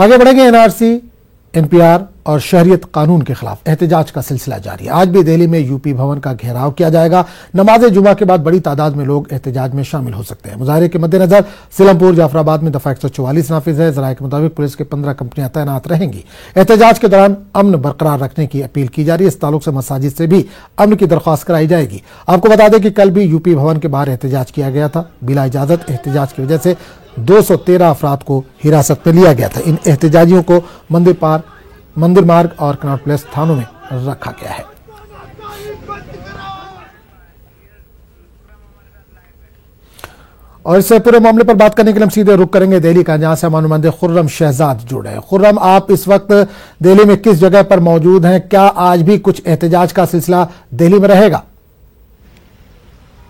आगे बढ़ेंगे। NRC, NPR और शहरियत कानून के खिलाफ एहतजाज का सिलसिला जारी है। आज भी दिल्ली में यूपी भवन का घेराव किया जाएगा। नमाज जुमा के बाद बड़ी तादाद में लोग एहतजाज में शामिल हो सकते हैं। मुजाहरे के मद्देनजर सीलमपुर, जाफराबाद में दफा 144 नाफिज है। जराये के मुताबिक पुलिस की 15 कंपनियां तैनात रहेंगी। एहतजाज के दौरान अमन बरकरार रखने की अपील की जा रही है। इस ताल्लुक से मसाजिद से भी अमन की दरख्वास्त कराई जाएगी। आपको बता दें कि कल भी यूपी भवन के बाहर एहतजाज किया गया था। बिला इजाजत एहतजाज की वजह से 213 अफराद को हिरासत में लिया गया था। इन एहतजाजियों को मंदिर मार्ग और कनॉट प्लेस थानों में रखा गया है। और इस पूरे मामले पर बात करने के लिए हम सीधे रुक करेंगे दिल्ली का, जहां से मानुमंद खुर्रम शहजाद जुड़े हैं। खुर्रम, आप इस वक्त दिल्ली में किस जगह पर मौजूद हैं? क्या आज भी कुछ एहतजाज का सिलसिला दिल्ली में रहेगा?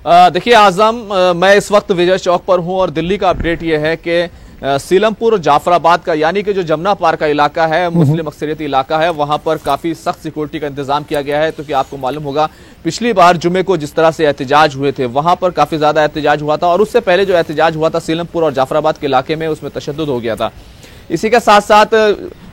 देखिए आजम, मैं इस वक्त विजय चौक पर हूं और दिल्ली का अपडेट यह है कि सीलमपुर जाफराबाद का यानी कि जो जमुना पार्क का इलाका है, मुस्लिम अक्सरियती इलाका है, वहां पर काफी सख्त सिक्योरिटी का इंतजाम किया गया है। तो कि आपको मालूम होगा पिछली बार जुमे को जिस तरह से एहतजाज हुए थे, वहां पर काफी ज्यादा एहतजाज हुआ था और उससे पहले जो एहतजाज हुआ था सीलमपुर और जाफराबाद के इलाके में, उसमें तशद्दुद हो गया था। इसी के साथ साथ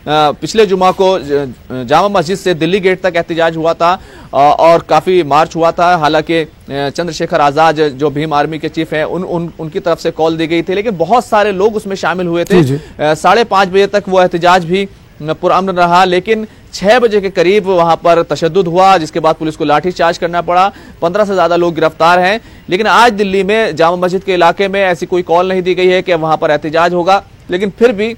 पिछले जुमा को जामा मस्जिद से दिल्ली गेट तक एहतजाज हुआ था और काफी मार्च हुआ था। हालांकि चंद्रशेखर आजाद जो भीम आर्मी के चीफ हैं उनकी तरफ से कॉल दी गई थी, लेकिन बहुत सारे लोग उसमें शामिल हुए थे। 5:30 बजे तक वो एहतजाज भी पुरअमन रहा, लेकिन 6 बजे के करीब वहां पर तशद्दुद हुआ, जिसके बाद पुलिस को लाठीचार्ज करना पड़ा। 15 से ज्यादा लोग गिरफ्तार हैं। लेकिन आज दिल्ली में जामा मस्जिद के इलाके में ऐसी कोई कॉल नहीं दी गई है कि वहां पर एहतजाज होगा, लेकिन फिर भी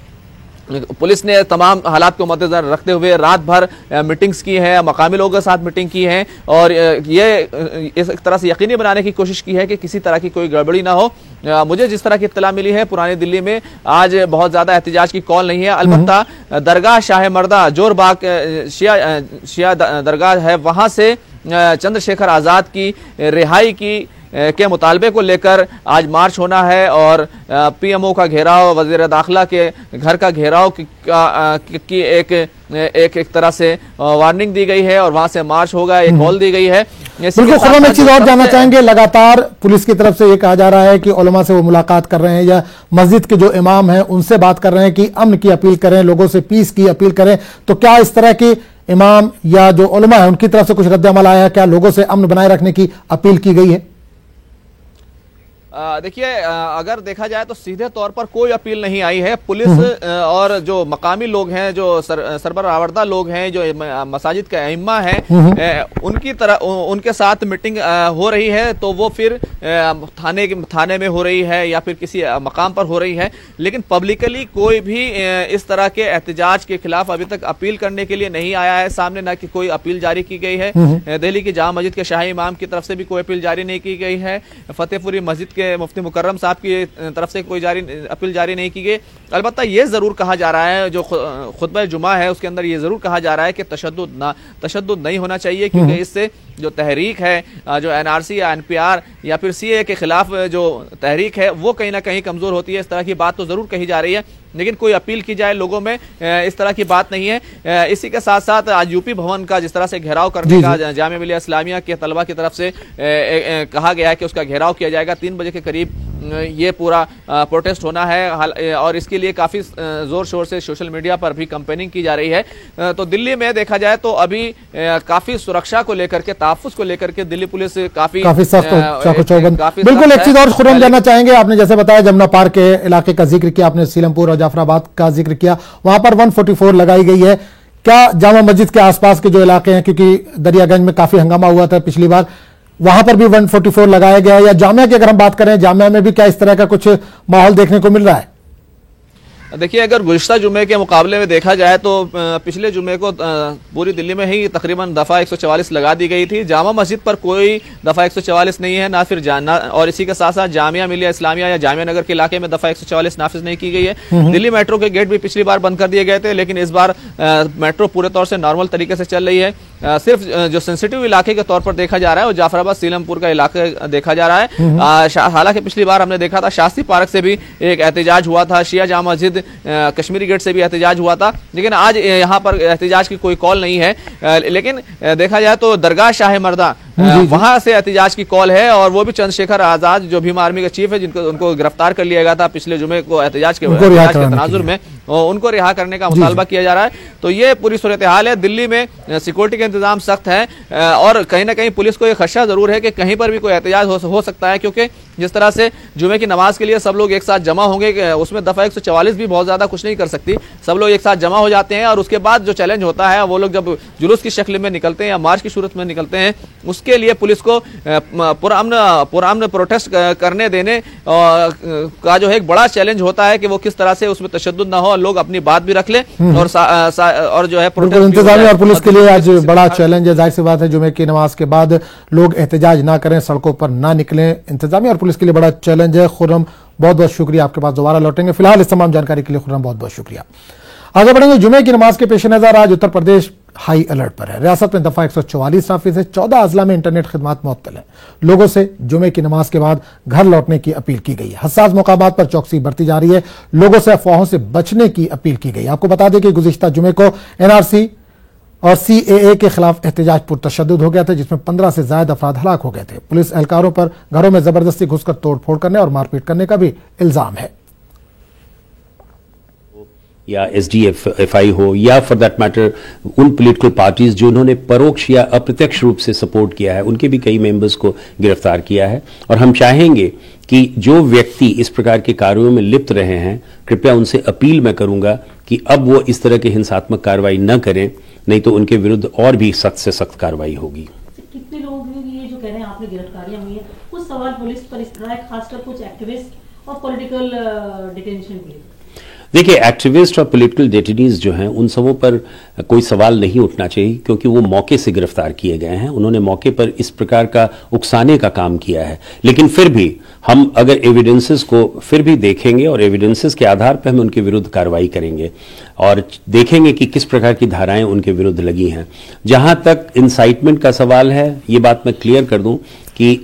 पुलिस ने तमाम हालात को मद्देनजर रखते हुए रात भर मीटिंग्स की हैं, मकामी लोगों के साथ मीटिंग की है और ये इस तरह से यकीनी बनाने की कोशिश की है कि किसी तरह की कोई गड़बड़ी ना हो। मुझे जिस तरह की इत्तला मिली है, पुरानी दिल्ली में आज बहुत ज्यादा एहतजाज की कॉल नहीं है। अलबत्ता दरगाह शाह मर्दा जोरबाग शिया दरगाह है, वहां से चंद्रशेखर आजाद की रिहाई के मुतालबे को लेकर आज मार्च होना है और पीएमओ का घेराव, वजीर दाखिला के घर का घेराव की एक तरह से वार्निंग दी गई है और वहां से मार्च होगा, एक कॉल दी गई है। बिल्कुल खुर्रम, एक चीज और जानना चाहेंगे, लगातार पुलिस की तरफ से ये कहा जा रहा है कि उलमा से वो मुलाकात कर रहे हैं या मस्जिद के जो इमाम हैं उनसे बात कर रहे हैं कि अमन की अपील करें, लोगों से पीस की अपील करें। तो क्या इस तरह की इमाम या जो उलमा है उनकी तरफ से कुछ रद्द-ए-अमल आया है? क्या लोगों से अमन बनाए रखने की अपील की गई है? देखिए, अगर देखा जाए तो सीधे तौर पर कोई अपील नहीं आई है। पुलिस और जो मकामी लोग हैं, जो सरबराह लोग हैं, जो मसाजिद के अइम्मा हैं, उनकी तरह उनके साथ मीटिंग हो रही है, तो वो फिर थाने में हो रही है या फिर किसी मकाम पर हो रही है। लेकिन पब्लिकली कोई भी इस तरह के एहतजाज के खिलाफ अभी तक अपील करने के लिए नहीं आया है सामने, ना कि कोई अपील जारी की गई है। दिल्ली की जामा मस्जिद के शाही इमाम की तरफ से भी कोई अपील जारी नहीं की गई है। फतेहपुरी मस्जिद के मुफ्ती मुकर्रम साहब की तरफ से कोई अपील जारी नहीं की गई। अलबत्ता ये जरूर कहा जा रहा है, जो खुतबा जुमा है उसके अंदर ये जरूर कहा जा रहा है कि तशद्दुद नहीं होना चाहिए, क्योंकि इससे जो तहरीक है, जो एनआरसी या एनपीआर या फिर सीए के खिलाफ जो तहरीक है, वो कहीं ना कहीं कमजोर होती है। इस तरह की बात तो जरूर कही जा रही है, लेकिन कोई अपील की जाए लोगों में, इस तरह की बात नहीं है। इसी के साथ साथ आज यूपी भवन का जिस तरह से घेराव करने का जामिया मिलिया इस्लामिया के तलबा की तरफ से कहा गया है कि उसका घेराव किया जाएगा। 3 बजे के करीब ये पूरा प्रोटेस्ट होना है और इसके लिए काफी जोर शोर से सोशल मीडिया पर भी कैंपेनिंग की जा रही है। तो दिल्ली में देखा जाए तो अभी काफी सुरक्षा को लेकर के, तहफ्फुज़ को लेकर के दिल्ली पुलिस काफी सख्त। बिल्कुल, एक चीज और खुर्रम जानना चाहेंगे, आपने जैसे बताया जमुना पार्क के इलाके का जिक्र किया, आपने सीलमपुर और जाफराबाद का जिक्र किया, वहां पर 144 लगाई गई है। क्या जामा मस्जिद के आसपास के जो इलाके हैं, क्योंकि दरियागंज में काफी हंगामा हुआ था पिछली बार, वहां पर भी 144 लगाया गया है? या जामिया की अगर हम बात करें, जामिया में भी क्या इस तरह का कुछ माहौल देखने को मिल रहा है? देखिए, अगर गुज़िश्ता जुमे के मुकाबले में देखा जाए तो पिछले जुमे को पूरी दिल्ली में ही तकरीबन दफ़ा 144 लगा दी गई थी। जामा मस्जिद पर कोई दफ़ा 144 नहीं है, ना फिर जाना, और इसी के साथ साथ जामिया मिलिया इस्लामिया या जामिया नगर के इलाके में दफ़ा 144 नाफिज नहीं की गई है। दिल्ली मेट्रो के गेट भी पिछली बार बंद कर दिए गए थे, लेकिन इस बार मेट्रो पूरे तौर से नॉर्मल तरीके से चल रही है। सिर्फ जो सेंसिटिव इलाके के तौर पर देखा जा रहा है वो जाफराबाद सीलमपुर का इलाका देखा जा रहा है। हालांकि पिछली बार हमने देखा था शास्त्री पार्क से भी एक एहतजाज हुआ था, शिया जामा मस्जिद कश्मीरी गेट से भी एहतजाज हुआ था, लेकिन आज यहाँ पर एहतजाज की कोई कॉल नहीं है। लेकिन देखा जाए तो दरगाह शाह मर्दा वहां से एहतजाज की कॉल है, और वो भी चंद्रशेखर आजाद जो भीम आर्मी के चीफ है, जिनको उनको गिरफ्तार कर लिया गया था पिछले जुमे को एहतजाज के तनाजुर में, उनको रिहा करने का मुतालबा किया जा रहा है। तो ये पूरी सूरत हाल है। दिल्ली में सिक्योरिटी के इंतजाम सख्त है और कहीं ना कहीं पुलिस को ये खदशा जरूर है कि कहीं पर भी कोई एहतजाज हो सकता है, क्योंकि जिस तरह से जुमे की नमाज के लिए सब लोग एक साथ जमा होंगे, उसमें दफा 144 भी बहुत ज्यादा कुछ नहीं कर सकती। सब लोग एक साथ जमा हो जाते हैं और उसके बाद जो चैलेंज होता है वो लोग जब जुलूस की शक्ल में निकलते हैं या मार्च की सूरत में निकलते हैं, उसके लिए पुलिस को पुरअमन प्रोटेस्ट करने देने का जो है एक बड़ा चैलेंज होता है कि वो किस तरह से उसमें तशद्दुद ना हो और लोग अपनी बात भी रख लें और जो है इंतजामिया और पुलिस के लिए आज बड़ा चैलेंज है। जाहिर सी बात है जुमे की नमाज के बाद लोग एहतजाज ना करें, सड़कों पर ना निकलें। इंतजामिया और पुलिस के लिए बड़ा चैलेंज है। खुर्रम, बहुत बहुत शुक्रिया, आपके पास दोबारा लौटेंगे। फिलहाल इस तमाम जानकारी के लिए खुर्रम बहुत बहुत शुक्रिया। आगे बढ़ेंगे। जुमे की नमाज के पेश नजर आज उत्तर प्रदेश हाई अलर्ट पर है। रियासत में दफा 144 नाफिज है। 14 अजला में इंटरनेट खिदमत मुअत्तल है। लोगों से जुमे की नमाज के बाद घर लौटने की अपील की गई है। हसास मकामात पर चौकसी बरती जा रही है। लोगों से अफवाहों से बचने की अपील की गई। आपको बता दें कि गुज़िश्ता जुमे को NRC और CAA के खिलाफ एहतजाज पुरतशद्दुद हो गया था, जिसमें 15 से ज्यादा अफराद हलाक हो गए थे। पुलिस एहलकारों पर घरों में जबरदस्ती घुसकर तोड़फोड़ करने और मारपीट करने का भी इल्जाम है। या SDFI हो या फॉर दैट मैटर उन पॉलिटिकल पार्टीज जो उन्होंने परोक्ष या अप्रत्यक्ष रूप से सपोर्ट किया है, उनके भी कई मेंबर्स को गिरफ्तार किया है। और हम चाहेंगे कि जो व्यक्ति इस प्रकार के कार्यों में लिप्त रहे हैं, कृपया उनसे अपील मैं करूंगा कि अब वो इस तरह की हिंसात्मक कार्रवाई न करें, नहीं तो उनके विरुद्ध और भी सख्त से सख्त कार्रवाई होगी। कितने लोग ये जो कह रहे हैं आपने गिरफ्तारियां हुई है, कुछ सवाल पुलिस पर इस तरह है, खासकर कुछ एक्टिविस्ट और पॉलिटिकल डिटेंशन के। देखिए, एक्टिविस्ट और पॉलिटिकल डेटेनीज जो हैं उन सबों पर कोई सवाल नहीं उठना चाहिए, क्योंकि वो मौके से गिरफ्तार किए गए हैं। उन्होंने मौके पर इस प्रकार का उकसाने का काम किया है। लेकिन फिर भी हम अगर एविडेंसेस को फिर भी देखेंगे और एविडेंसेस के आधार पर हम उनके विरुद्ध कार्रवाई करेंगे और देखेंगे कि किस प्रकार की धाराएं उनके विरुद्ध लगी हैं। जहां तक इंसाइटमेंट का सवाल है, ये बात मैं क्लियर कर दूं कि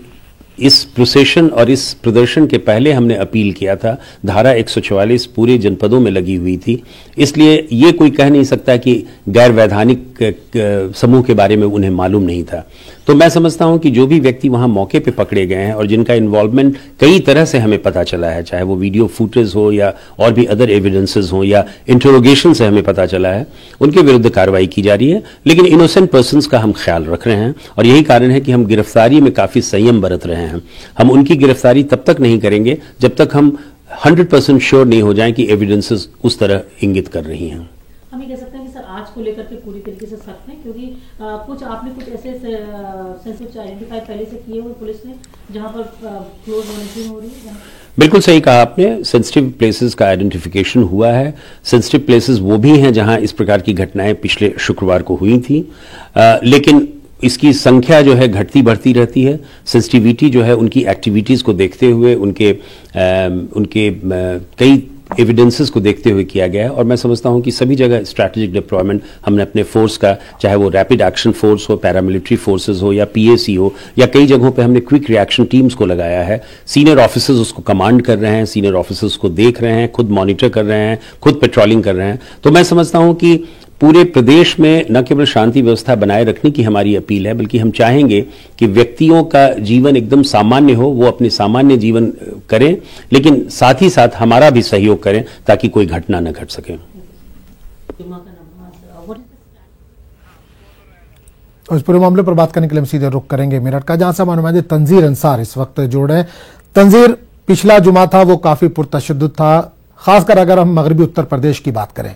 इस प्रोसेशन और इस प्रदर्शन के पहले हमने अपील किया था। धारा 144 पूरे जनपदों में लगी हुई थी, इसलिए ये कोई कह नहीं सकता कि गैर वैधानिक समूह के बारे में उन्हें मालूम नहीं था। तो मैं समझता हूं कि जो भी व्यक्ति वहां मौके पे पकड़े गए हैं और जिनका इन्वॉल्वमेंट कई तरह से हमें पता चला है, चाहे वो वीडियो फुटेज हो या और भी अदर एविडेंसेस हो या इंटरोगेशन से हमें पता चला है, उनके विरुद्ध कार्रवाई की जा रही है। लेकिन इनोसेंट पर्सन्स का हम ख्याल रख रहे हैं और यही कारण है कि हम गिरफ्तारी में काफी संयम बरत रहे हैं। हम उनकी गिरफ्तारी तब तक नहीं करेंगे जब तक हम 100% श्योर नहीं हो जाएं कि एविडेंसेस उस तरह इंगित कर रही हैं। हम ये कह सकते हैं कि सर आज को लेकर के पूरी तरीके से सख्त है, क्योंकि कुछ आपने कुछ ऐसे सेंसिटिव आइडेंटिफाई पहले से किए हुए पुलिस ने जहां पर क्लोज मॉनिटरिंग हो रही है। बिल्कुल सही कहा आपने, सेंसिटिव प्लेसेस का आइडेंटिफिकेशन हुआ है। सेंसिटिव प्लेसेस वो भी हैं जहां इस प्रकार की घटनाएं पिछले शुक्रवार को हुई थी, लेकिन इसकी संख्या जो है घटती बढ़ती रहती है। सेंसिटिविटी जो है उनकी एक्टिविटीज को देखते हुए, उनके कई एविडेंसेस को देखते हुए किया गया है। और मैं समझता हूं कि सभी जगह स्ट्रैटेजिक डिप्लॉयमेंट हमने अपने फोर्स का, चाहे वो रैपिड एक्शन फोर्स हो, पैरामिलिट्री फोर्सेस हो या PAC हो, या कई जगहों पे हमने क्विक रिएक्शन टीम्स को लगाया है। सीनियर ऑफिसर्स उसको कमांड कर रहे हैं, सीनियर ऑफिसर्स को देख रहे हैं, खुद मॉनिटर कर रहे हैं, खुद पेट्रोलिंग कर रहे हैं। तो मैं समझता हूं कि पूरे प्रदेश में न केवल शांति व्यवस्था बनाए रखने की हमारी अपील है, बल्कि हम चाहेंगे कि व्यक्तियों का जीवन एकदम सामान्य हो, वो अपने सामान्य जीवन करें, लेकिन साथ ही साथ हमारा भी सहयोग करें ताकि कोई घटना न घट सके। और इस पूरे मामले पर बात करने के लिए हम सीधे रुख करेंगे मेरठ का, जहां से हमारे नुमाइंदे तंजीर अंसार इस वक्त जोड़ रहे हैं। तंजीर, पिछला जुमा था वो काफी पुरतशद्दुद था, खासकर अगर हम मगरबी उत्तर प्रदेश की बात करें।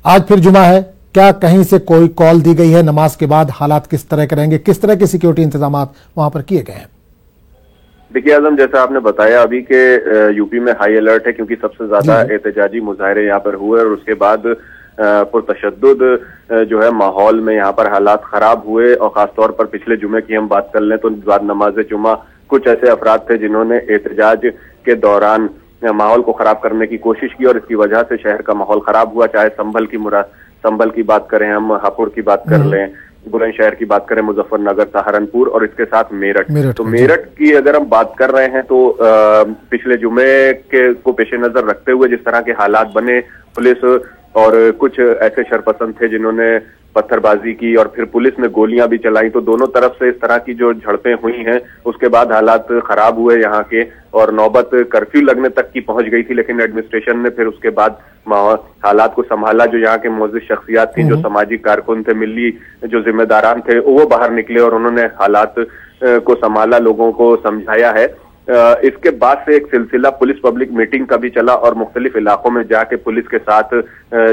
आज फिर जुमा है, क्या कहीं से कोई कॉल दी गई है? नमाज के बाद हालात किस तरह के रहेंगे? किस तरह के सिक्योरिटी इंतजाम वहां पर किए गए हैं? देखिए आजम, जैसा आपने बताया अभी के यूपी में हाई अलर्ट है, क्योंकि सबसे ज्यादा एहतजाजी मुजाहरे यहाँ पर हुए और उसके बाद पुरतशद्दुद जो है माहौल में यहाँ पर हालात खराब हुए। और खासतौर पर पिछले जुमे की हम बात कर लें तो बाद नमाज जुमा कुछ ऐसे अफराद थे जिन्होंने एहतजाज के दौरान माहौल को खराब करने की कोशिश की और इसकी वजह से शहर का माहौल खराब हुआ। चाहे संभल की बात करें, हम हापुड़ की बात कर लें, बुलंदशहर की बात करें, मुजफ्फरनगर, सहारनपुर और इसके साथ मेरठ। तो मेरठ की अगर हम बात कर रहे हैं तो पिछले जुमे के को पेश नजर रखते हुए जिस तरह के हालात बने, पुलिस और कुछ ऐसे शरपसंद थे जिन्होंने पत्थरबाजी की और फिर पुलिस ने गोलियां भी चलाई। तो दोनों तरफ से इस तरह की जो झड़पें हुई हैं, उसके बाद हालात खराब हुए यहाँ के और नौबत कर्फ्यू लगने तक की पहुंच गई थी, लेकिन एडमिनिस्ट्रेशन ने फिर उसके बाद हालात को संभाला। जो यहाँ के मौजूद शख्सियात थी, जो सामाजिक कारकुन थे, मिली जो जिम्मेदारान थे, वो बाहर निकले और उन्होंने हालात को संभाला, लोगों को समझाया है। इसके बाद से एक सिलसिला पुलिस पब्लिक मीटिंग का भी चला और मुख्तलिफ इलाकों में जाके पुलिस के साथ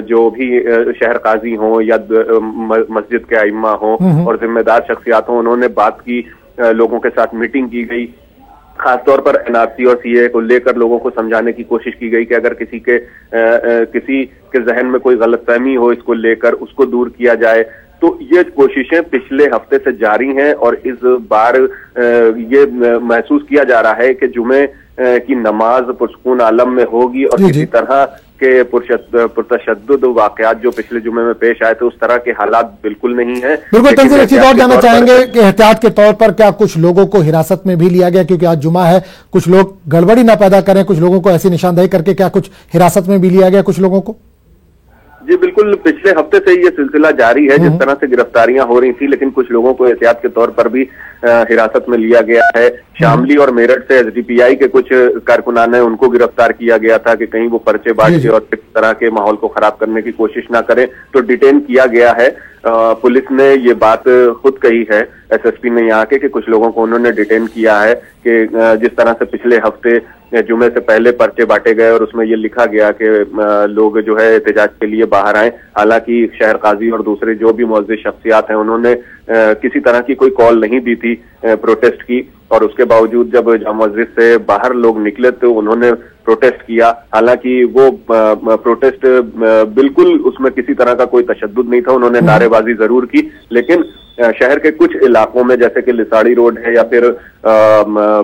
जो भी शहर काजी हों या मस्जिद के आइम्मा हों और जिम्मेदार शख्सियात हों, उन्होंने बात की, लोगों के साथ मीटिंग की गई। खासतौर पर एनआरसी और सीए को लेकर लोगों को समझाने की कोशिश की गई कि अगर किसी के जहन में कोई गलतफहमी हो इसको लेकर, उसको दूर किया जाए। तो ये कोशिशें पिछले हफ्ते से जारी हैं और इस बार ये महसूस किया जा रहा है कि जुमे की नमाज पुरसुकून आलम में होगी और किसी तरह के पुरतशद्दुद वाकयात जो पिछले जुमे में पेश आए थे उस तरह के हालात बिल्कुल नहीं है। बिल्कुल तंजीर, एक चीज और जानना चाहेंगे कि एहतियात के तौर पर क्या कुछ लोगों को हिरासत में भी लिया गया, क्योंकि आज जुमा है, कुछ लोग गड़बड़ी ना पैदा करें, कुछ लोगों को ऐसी निशानदेही करके क्या कुछ हिरासत में भी लिया गया कुछ लोगों को? जी बिल्कुल, पिछले हफ्ते से ये सिलसिला जारी है। जिस तरह से गिरफ्तारियां हो रही थी, लेकिन कुछ लोगों को एहतियात के तौर पर भी हिरासत में लिया गया है। शामली और मेरठ से एसडीपीआई के कुछ कारकुनान हैं, उनको गिरफ्तार किया गया था कि कहीं वो पर्चे बांटे और इस तरह के माहौल को खराब करने की कोशिश ना करें, तो डिटेन किया गया है। पुलिस ने ये बात खुद कही है, एसएसपी ने यहाँ के, कि कुछ लोगों को उन्होंने डिटेन किया है कि जिस तरह से पिछले हफ्ते जुमे से पहले पर्चे बांटे गए और उसमें ये लिखा गया कि लोग जो है एहतजाज के लिए बाहर आए। हालांकि शहर काजी और दूसरे जो भी मौजूद शख्सियात हैं, उन्होंने किसी तरह की कोई कॉल नहीं दी थी प्रोटेस्ट की, और उसके बावजूद जब जामा मस्जिद से बाहर लोग निकले तो उन्होंने प्रोटेस्ट किया। हालांकि वो प्रोटेस्ट बिल्कुल उसमें किसी तरह का कोई तशद्दुद नहीं था, उन्होंने नारेबाजी जरूर की, लेकिन शहर के कुछ इलाकों में जैसे कि लिसाड़ी रोड है या फिर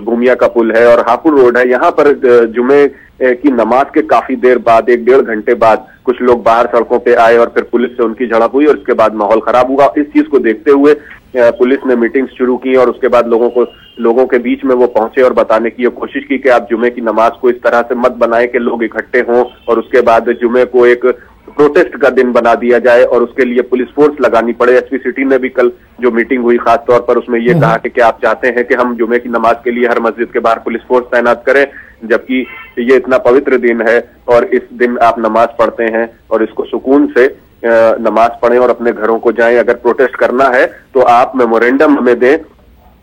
भूमिया का पुल है और हापुर रोड है, यहाँ पर जुमे की नमाज के काफी देर बाद, 1-1.5 घंटे बाद कुछ लोग बाहर सड़कों पे आए और फिर पुलिस से उनकी झड़प हुई और इसके बाद माहौल खराब हुआ। इस चीज को देखते हुए पुलिस ने मीटिंग्स शुरू की और उसके बाद लोगों के बीच में वो पहुंचे और बताने की कोशिश की कि आप जुमे की नमाज को इस तरह से मत बनाएं कि लोग इकट्ठे हों और उसके बाद जुमे को एक प्रोटेस्ट का दिन बना दिया जाए और उसके लिए पुलिस फोर्स लगानी पड़े। एसपी सिटी ने भी कल जो मीटिंग हुई खास तौर पर उसमें ये कहा कि क्या आप चाहते हैं कि हम जुमे की नमाज के लिए हर मस्जिद के बाहर पुलिस फोर्स तैनात करें, जबकि ये इतना पवित्र दिन है और इस दिन आप नमाज पढ़ते हैं और इसको सुकून से नमाज पढ़ें और अपने घरों को जाएं। अगर प्रोटेस्ट करना है तो आप मेमोरेंडम हमें दें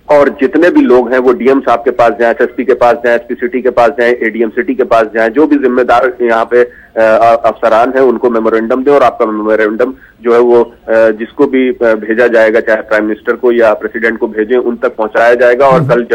और जितने भी लोग हैं वो डीएम साहब के पास जाएं, एसएसपी के पास जाएं, एसपी सिटी के पास जाएं, एडीएम सिटी के पास जाएं, जो भी जिम्मेदार यहाँ पे अफसरान हैं उनको मेमोरेंडम दें और आपका मेमोरेंडम जो है वो जिसको भी भेजा जाएगा, चाहे प्राइम मिनिस्टर को या प्रेसिडेंट को भेजें, उन तक पहुंचाया जाएगा। और कल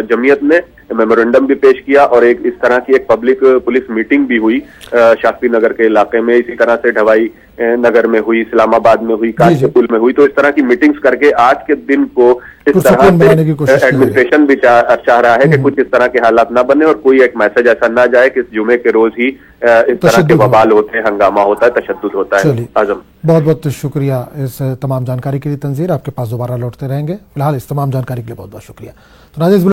जमीयत ने मेमोरेंडम भी पेश किया और एक इस तरह की एक पब्लिक पुलिस मीटिंग भी हुई शास्त्री नगर के इलाके में, इसी तरह से ढवाई नगर में हुई, इस्लामाबाद में हुई, काशीपुर में हुई। तो इस तरह की मीटिंग्स करके आज के दिन को इस तरह से एडमिनिस्ट्रेशन भी चाह रहा है कि कुछ इस तरह के हालात ना बने और कोई एक मैसेज ऐसा ना जाए कि इस जुमे के रोज ही इस तरह के बवाल होते हैं, हंगामा होता है, तशद्दुद होता है। आजम, बहुत बहुत शुक्रिया इस तमाम जानकारी के लिए। तंजीर, आपके पास दोबारा लौटते रहेंगे। फिलहाल इस तमाम जानकारी के लिए बहुत बहुत शुक्रिया। तो नाज़रीन,